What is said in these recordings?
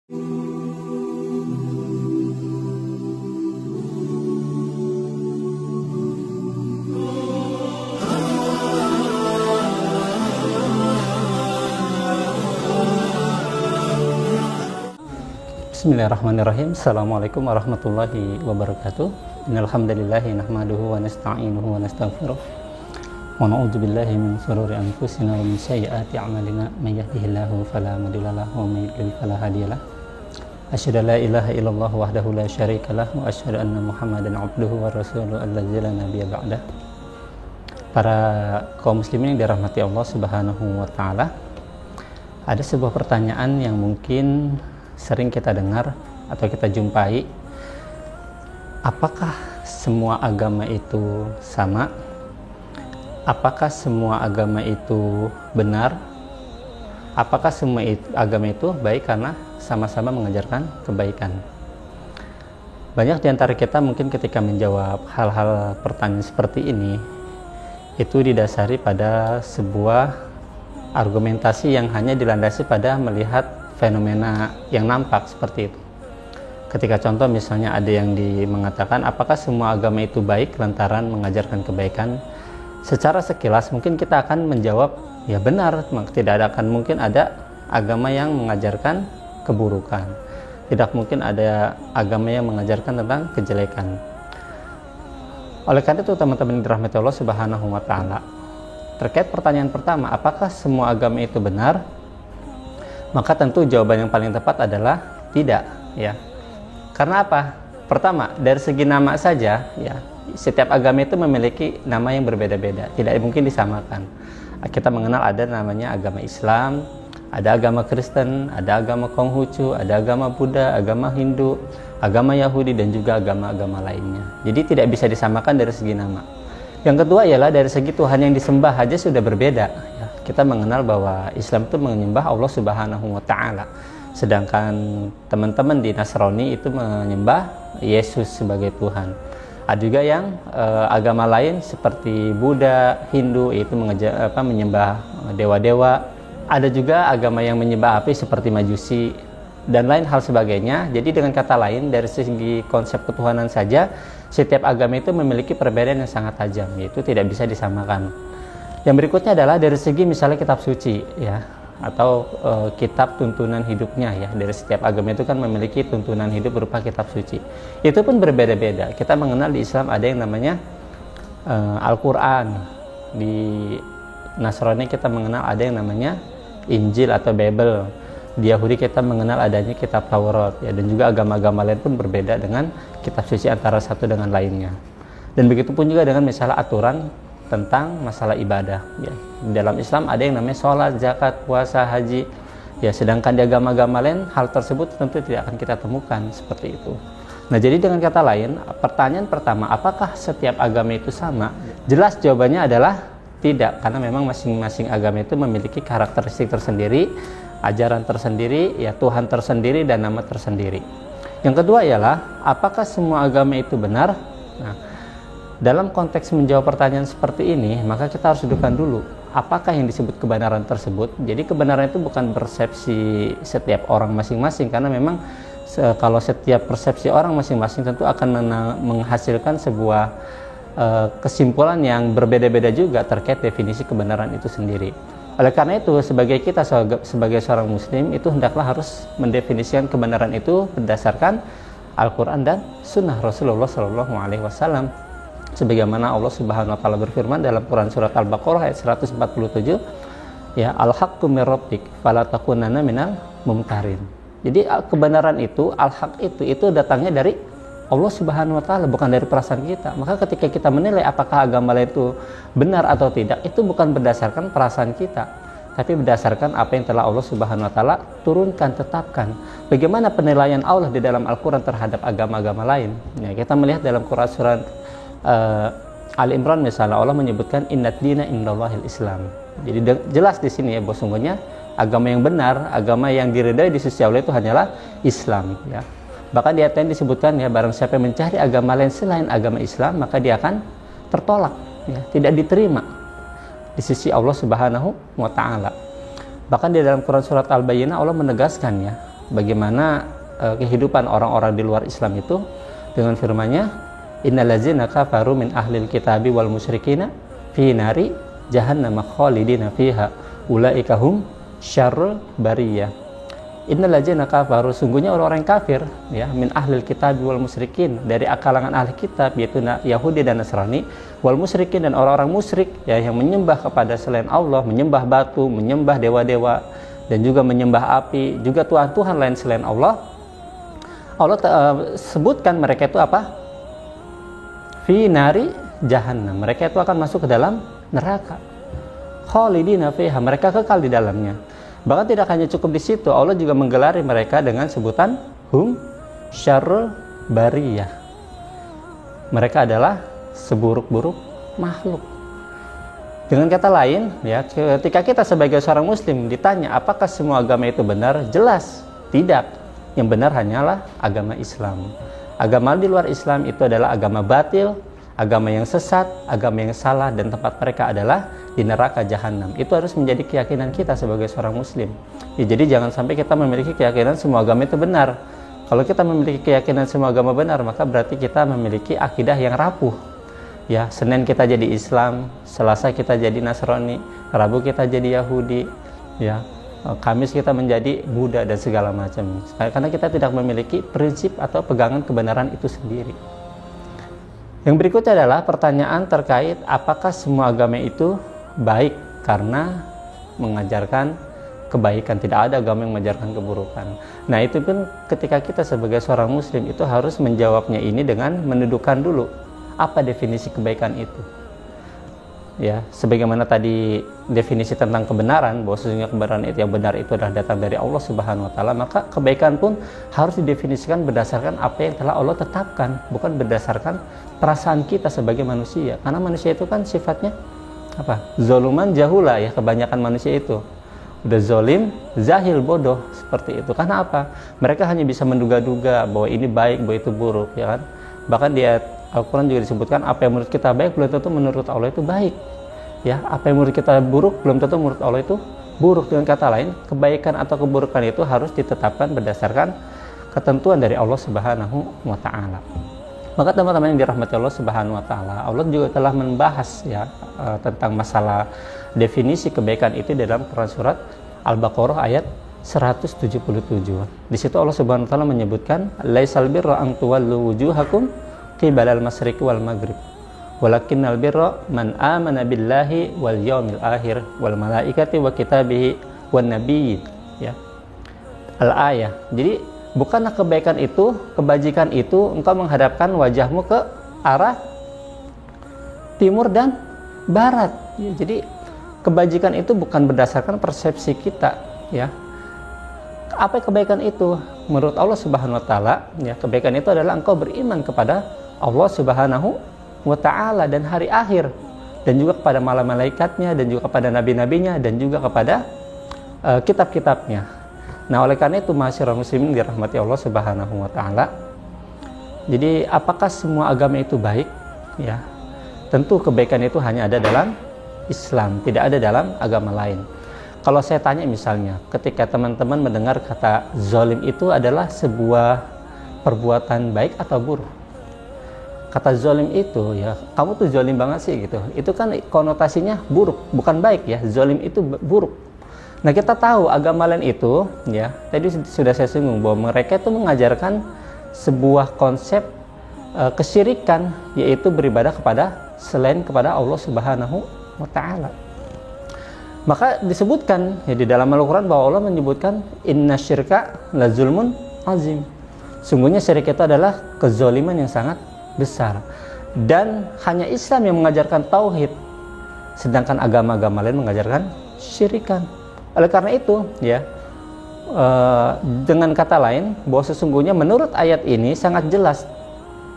Bismillahirrahmanirrahim. Assalamualaikum warahmatullahi wabarakatuh. Innalhamdulillahi nahmaduhu wa nasta'inuhu wa nastaghfiruh. Wa na'udzu billahi min shururi anfusina wa min sayyiati a'malina. May yahdihillahu fala mudilla lahu wa may yudlil fala hadiyalah. Asyhadu an la ilaha illallah wahdahu la syarikalah wa asyhadu anna Muhammadan 'abduhu wa rasuluhu allazi la nabiyya ba'dah. Para kaum muslimin yang dirahmati Allah Subhanahu wa taala. Ada sebuah pertanyaan yang mungkin sering kita dengar atau kita jumpai. Apakah semua agama itu sama? Apakah semua agama itu benar? Apakah semua agama itu baik karena sama-sama mengajarkan kebaikan? Banyak di antara kita mungkin ketika menjawab hal-hal pertanyaan seperti ini, itu didasari pada sebuah argumentasi yang hanya dilandasi pada melihat fenomena yang nampak seperti itu. Ketika contoh misalnya ada yang mengatakan apakah semua agama itu baik lantaran mengajarkan kebaikan, secara sekilas mungkin kita akan menjawab ya benar, tidak akan mungkin ada agama yang mengajarkan keburukan, tidak mungkin ada agama yang mengajarkan tentang kejelekan. Oleh karena itu teman-teman dirahmati Allah Subhanahu wa taala, terkait pertanyaan pertama, apakah semua agama itu benar? Maka tentu jawaban yang paling tepat adalah tidak, ya. Karena apa? Pertama, dari segi nama saja, ya, setiap agama itu memiliki nama yang berbeda-beda, tidak mungkin disamakan. Kita mengenal ada namanya agama Islam, ada agama Kristen, ada agama Konghucu, ada agama Buddha, agama Hindu, agama Yahudi, dan juga agama-agama lainnya. Jadi tidak bisa disamakan dari segi nama. Yang kedua ialah dari segi Tuhan yang disembah aja sudah berbeda, ya. Kita mengenal bahwa Islam itu menyembah Allah Subhanahu wa taala, sedangkan teman-teman di Nasrani itu menyembah Yesus sebagai Tuhan. Ada juga yang agama lain seperti Buddha, Hindu itu menyembah dewa-dewa. Ada juga agama yang menyembah api seperti Majusi dan lain hal sebagainya. Jadi dengan kata lain, dari segi konsep ketuhanan saja setiap agama itu memiliki perbedaan yang sangat tajam, yaitu tidak bisa disamakan. Yang berikutnya adalah dari segi misalnya kitab suci, ya, atau kitab tuntunan hidupnya, ya. Dari setiap agama itu kan memiliki tuntunan hidup berupa kitab suci. Itu pun berbeda-beda. Kita mengenal di Islam ada yang namanya Al-Quran. Di Nasrani kita mengenal ada yang namanya Injil atau Bible. Di Yahudi kita mengenal adanya kitab Taurat, ya. Dan juga agama-agama lain pun berbeda dengan kitab suci antara satu dengan lainnya. Dan begitu pun juga dengan misalnya aturan tentang masalah ibadah, ya. Di dalam Islam ada yang namanya sholat, zakat, puasa, haji, ya. Sedangkan di agama-agama lain hal tersebut tentu tidak akan kita temukan seperti itu. Nah, jadi dengan kata lain, pertanyaan pertama, apakah setiap agama itu sama? Jelas jawabannya adalah tidak, karena memang masing-masing agama itu memiliki karakteristik tersendiri, ajaran tersendiri, ya, Tuhan tersendiri dan nama tersendiri. Yang kedua ialah apakah semua agama itu benar? Nah, dalam konteks menjawab pertanyaan seperti ini, maka kita harus dudukkan dulu apakah yang disebut kebenaran tersebut. Jadi kebenaran itu bukan persepsi setiap orang masing-masing, karena memang kalau setiap persepsi orang masing-masing tentu akan menghasilkan sebuah kesimpulan yang berbeda-beda juga terkait definisi kebenaran itu sendiri. Oleh karena itu, sebagai kita sebagai seorang muslim itu hendaklah harus mendefinisikan kebenaran itu berdasarkan Al-Quran dan Sunnah Rasulullah SAW. Sebagaimana Allah Subhanahu wa taala berfirman dalam Quran surat Al-Baqarah ayat 147, ya, al-haqqu mir rabbik fala takunanna minal mumtarin. Jadi kebenaran itu, al-haq itu datangnya dari Allah Subhanahu wa taala, bukan dari perasaan kita. Maka ketika kita menilai apakah agama lain itu benar atau tidak, itu bukan berdasarkan perasaan kita, tapi berdasarkan apa yang telah Allah Subhanahu wa taala turunkan, tetapkan. Bagaimana penilaian Allah di dalam Al-Qur'an terhadap agama-agama lain? Ya, kita melihat dalam Quran surat Al-Imran misalnya Allah menyebutkan innad dina indallahil Islam. Jadi jelas di sini ya bahwa sungguhnya agama yang benar, agama yang diridai di sisi Allah itu hanyalah Islam, ya. Bahkan di ayat lain disebutkan, ya, barang siapa yang mencari agama lain selain agama Islam, maka dia akan tertolak, ya, tidak diterima di sisi Allah Subhanahu wa taala. Bahkan di dalam Quran surat Al-Bayyinah Allah menegaskan, ya, bagaimana kehidupan orang-orang di luar Islam itu dengan firman-Nya, innallazina kafaru min ahlil kitabi wal musyrikina fi nari jahannam khalidina fiha ulaika hum syarrul bariyah. Innallazina kafaru, sungguhnya orang-orang kafir ya, min ahlil kitabi wal musyrikin, dari kalangan ahli kitab yaitu Yahudi dan Nasrani, wal musyrikin, dan orang-orang musyrik ya, yang menyembah kepada selain Allah, menyembah batu, menyembah dewa-dewa, dan juga menyembah api, juga tuhan-tuhan lain selain Allah. Allah sebutkan mereka itu apa? Fi nari jahannam, mereka itu akan masuk ke dalam neraka. Khalidina fiha, mereka kekal di dalamnya. Bahkan tidak hanya cukup di situ, Allah juga menggelari mereka dengan sebutan hum syarrul bariyah. Mereka adalah seburuk-buruk makhluk. Dengan kata lain, ya, ketika kita sebagai seorang muslim ditanya apakah semua agama itu benar, jelas tidak. Yang benar hanyalah agama Islam. Agama di luar Islam itu adalah agama batil, agama yang sesat, agama yang salah, dan tempat mereka adalah di neraka jahanam. Itu harus menjadi keyakinan kita sebagai seorang muslim. Ya, jadi jangan sampai kita memiliki keyakinan semua agama itu benar. Kalau kita memiliki keyakinan semua agama benar, maka berarti kita memiliki akidah yang rapuh. Ya, Senin kita jadi Islam, Selasa kita jadi Nasrani, Rabu kita jadi Yahudi, ya, Kamis kita menjadi Buddha dan segala macam. Karena kita tidak memiliki prinsip atau pegangan kebenaran itu sendiri. Yang berikutnya adalah pertanyaan terkait apakah semua agama itu baik karena mengajarkan kebaikan. Tidak ada agama yang mengajarkan keburukan. Nah, itu pun ketika kita sebagai seorang muslim itu harus menjawabnya ini dengan mendudukan dulu apa definisi kebaikan itu. Ya, sebagaimana tadi definisi tentang kebenaran, bahwa sesungguhnya kebenaran itu yang benar itu adalah datang dari Allah Subhanahu wa taala, maka kebaikan pun harus didefinisikan berdasarkan apa yang telah Allah tetapkan, bukan berdasarkan perasaan kita sebagai manusia. Karena manusia itu kan sifatnya apa? Zoluman jahula, ya, kebanyakan manusia itu udah zolim, zahil, bodoh, seperti itu. Karena apa? Mereka hanya bisa menduga-duga bahwa ini baik, bahwa itu buruk, ya kan? Bahkan di Al-Quran juga disebutkan apa yang menurut kita baik belum tentu menurut Allah itu baik, ya. Apa yang menurut kita buruk belum tentu menurut Allah itu buruk. Dengan kata lain, kebaikan atau keburukan itu harus ditetapkan berdasarkan ketentuan dari Allah Subhanahu wa taala. Maka teman-teman yang dirahmati Allah Subhanahu wa taala, Allah juga telah membahas, ya, tentang masalah definisi kebaikan itu dalam Quran surat Al-Baqarah ayat 177. Di situ Allah Subhanahu wa taala menyebutkan, laisal birra an tuwallu wujuhakum qibalal masyriqi wal maghrib walakinnal birra man amana billahi wal yaumil akhir wal malaikati wa kitabihi wan nabiyyin, ya, al-ayah. Jadi bukanlah kebaikan itu, kebajikan itu engkau menghadapkan wajahmu ke arah timur dan barat, ya. Jadi kebajikan itu bukan berdasarkan persepsi kita, ya. Apa kebaikan itu? Menurut Allah Subhanahu wa taala, ya, kebaikan itu adalah engkau beriman kepada Allah Subhanahu wa ta'ala dan hari akhir, dan juga kepada malaikatnya, dan juga kepada nabi-nabinya, dan juga kepada kitab-kitabnya. Nah, oleh karena itu ma'asyiral muslimin dirahmati Allah Subhanahu wa ta'ala, jadi apakah semua agama itu baik? Ya, tentu kebaikan itu hanya ada dalam Islam, tidak ada dalam agama lain. Kalau saya tanya misalnya, ketika teman-teman mendengar kata zalim itu adalah sebuah perbuatan baik atau buruk? Kata zalim itu, ya, kamu tuh zalim banget sih, gitu. Itu kan konotasinya buruk, bukan baik, ya. Zalim itu buruk. Nah, kita tahu agama lain itu, ya, tadi sudah saya singgung bahwa mereka itu mengajarkan sebuah konsep kesyirikan, yaitu beribadah kepada selain kepada Allah Subhanahu wa taala. Maka disebutkan, ya, di dalam Al-Quran bahwa Allah menyebutkan inna syirka la zulmun azim. Sungguhnya syirik itu adalah kezaliman yang sangat besar, dan hanya Islam yang mengajarkan tauhid, sedangkan agama-agama lain mengajarkan syirikan. Oleh karena itu, ya, dengan kata lain bahwa sesungguhnya menurut ayat ini sangat jelas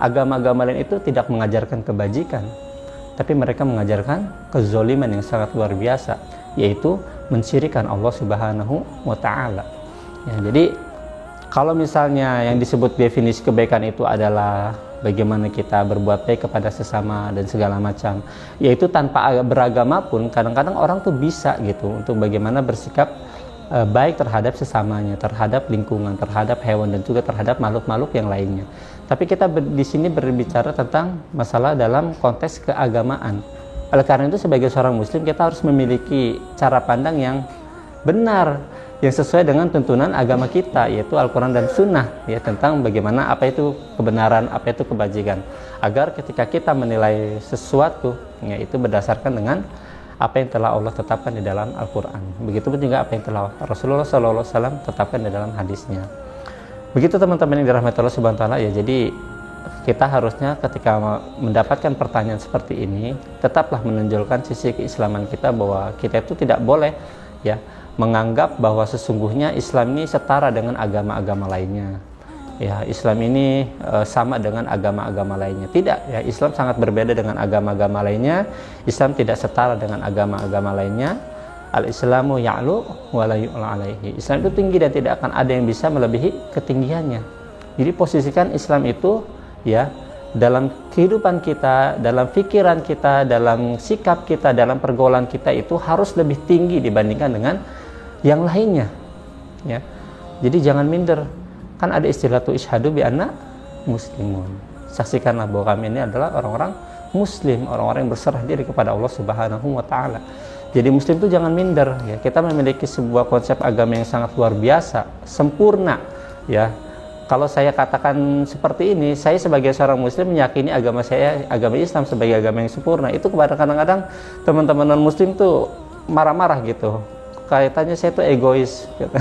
agama-agama lain itu tidak mengajarkan kebajikan, tapi mereka mengajarkan kezaliman yang sangat luar biasa, yaitu mensyirikan Allah Subhanahu wa taala. Ya, jadi kalau misalnya yang disebut definisi kebaikan itu adalah bagaimana kita berbuat baik kepada sesama dan segala macam, yaitu tanpa beragama pun kadang-kadang orang tuh bisa, gitu, untuk bagaimana bersikap baik terhadap sesamanya, terhadap lingkungan, terhadap hewan, dan juga terhadap makhluk-makhluk yang lainnya. Tapi kita di sini berbicara tentang masalah dalam konteks keagamaan. Oleh karena itu sebagai seorang muslim kita harus memiliki cara pandang yang benar, yang sesuai dengan tuntunan agama kita, yaitu Al-Quran dan Sunnah, ya, tentang bagaimana apa itu kebenaran, apa itu kebajikan, agar ketika kita menilai sesuatu, ya, itu berdasarkan dengan apa yang telah Allah tetapkan di dalam Al-Quran. Begitupun juga apa yang telah Rasulullah SAW tetapkan di dalam hadisnya. Begitu teman-teman yang dirahmati Allah Subhanahu wa Ta'ala, ya. Jadi kita harusnya ketika mendapatkan pertanyaan seperti ini, tetaplah menonjolkan sisi keislaman kita, bahwa kita itu tidak boleh, ya, menganggap bahwa sesungguhnya Islam ini setara dengan agama-agama lainnya. Ya, Islam ini sama dengan agama-agama lainnya. Tidak, ya, Islam sangat berbeda dengan agama-agama lainnya. Islam tidak setara dengan agama-agama lainnya. Al-Islamu ya'lu wa la yu'la alaihi. Islam itu tinggi dan tidak akan ada yang bisa melebihi ketinggiannya. Jadi posisikan Islam itu, ya, dalam kehidupan kita, dalam pikiran kita, dalam sikap kita, dalam pergaulan kita itu harus lebih tinggi dibandingkan dengan yang lainnya, ya. Jadi jangan minder. Kan ada istilah tuh isyhadu bi anna muslimun. Saksikanlah bahwa kami ini adalah orang-orang muslim, orang-orang yang berserah diri kepada Allah Subhanahu wa Ta'ala. Jadi muslim itu jangan minder, ya. Kita memiliki sebuah konsep agama yang sangat luar biasa, sempurna, ya. Kalau saya katakan seperti ini, saya sebagai seorang muslim meyakini agama saya, agama Islam sebagai agama yang sempurna. Itu kadang-kadang teman-teman non muslim tuh marah-marah gitu. Kaitannya saya tuh egois gitu.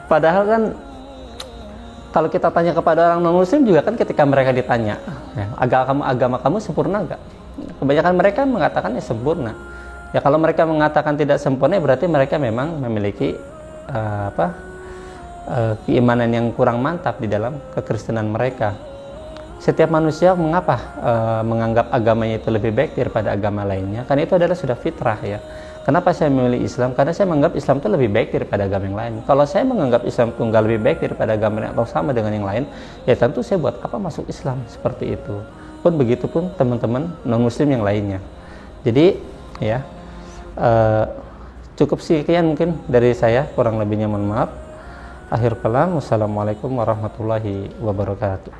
Padahal kan kalau kita tanya kepada orang non muslim juga kan, ketika mereka ditanya, ya, agama kamu sempurna enggak? Kebanyakan mereka mengatakan ya sempurna. Ya, kalau mereka mengatakan tidak sempurna, berarti mereka memang memiliki keimanan yang kurang mantap di dalam kekristenan mereka. Setiap manusia mengapa menganggap agamanya itu lebih baik daripada agama lainnya? Karena itu adalah sudah fitrah, ya. Kenapa saya memilih Islam? Karena saya menganggap Islam itu lebih baik daripada agama yang lain. Kalau saya menganggap Islam itu nggak lebih baik daripada agama yang atau sama dengan yang lain, ya tentu saya buat apa masuk Islam, seperti itu. Pun begitu pun teman-teman non-muslim yang lainnya. Jadi, ya, cukup sekian mungkin dari saya, kurang lebihnya mohon maaf. Akhir kalam, wassalamualaikum warahmatullahi wabarakatuh.